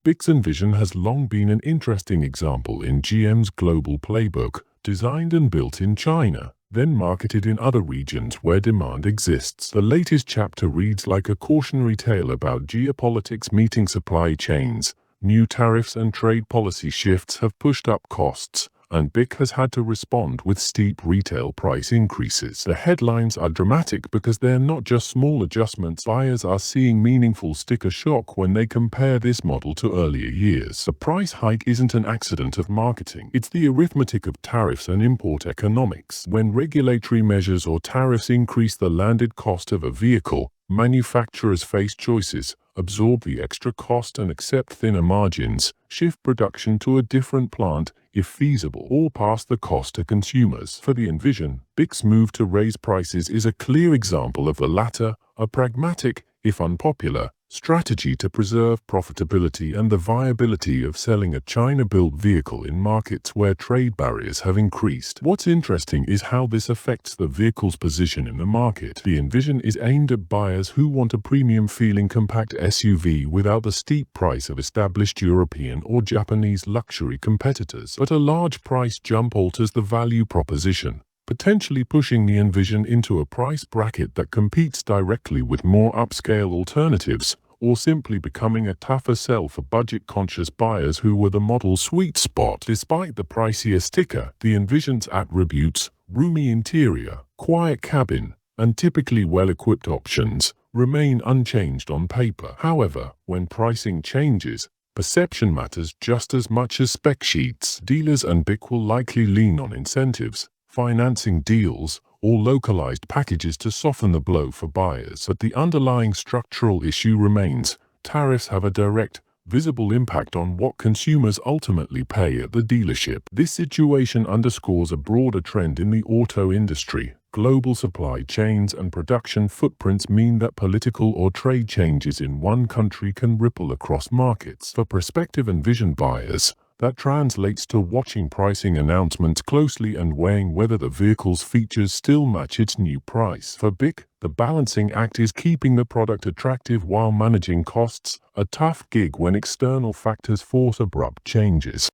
Buick Envision has long been an interesting example in GM's global playbook, designed and built in China, then marketed in other regions where demand exists. The latest chapter reads like a cautionary tale about geopolitics meeting supply chains. New tariffs and trade policy shifts have pushed up costs, and Buick has had to respond with steep retail price increases. The headlines are dramatic because they're not just small adjustments. Buyers are seeing meaningful sticker shock when they compare this model to earlier years. The price hike isn't an accident of marketing. It's the arithmetic of tariffs and import economics. When regulatory measures or tariffs increase the landed cost of a vehicle, manufacturers face choices: absorb the extra cost and accept thinner margins, shift production to a different plant if feasible, or pass the cost to consumers. For the Envision, Buick's move to raise prices is a clear example of the latter, a pragmatic, if unpopular, strategy to preserve profitability and the viability of selling a China-built vehicle in markets where trade barriers have increased. What's interesting is how this affects the vehicle's position in the market. The Envision is aimed at buyers who want a premium-feeling compact SUV without the steep price of established European or Japanese luxury competitors. But a large price jump alters the value proposition, potentially pushing the Envision into a price bracket that competes directly with more upscale alternatives, or simply becoming a tougher sell for budget-conscious buyers who were the model's sweet spot. Despite the pricier sticker, the Envision's attributes, roomy interior, quiet cabin, and typically well-equipped options, remain unchanged on paper. However, when pricing changes, perception matters just as much as spec sheets. Dealers and Buick will likely lean on incentives, financing deals, or localized packages to soften the blow for buyers. But the underlying structural issue remains. Tariffs have a direct, visible impact on what consumers ultimately pay at the dealership. This situation underscores a broader trend in the auto industry. Global supply chains and production footprints mean that political or trade changes in one country can ripple across markets. For prospective Envision buyers, that translates to watching pricing announcements closely and weighing whether the vehicle's features still match its new price. For Buick, the balancing act is keeping the product attractive while managing costs, a tough gig when external factors force abrupt changes.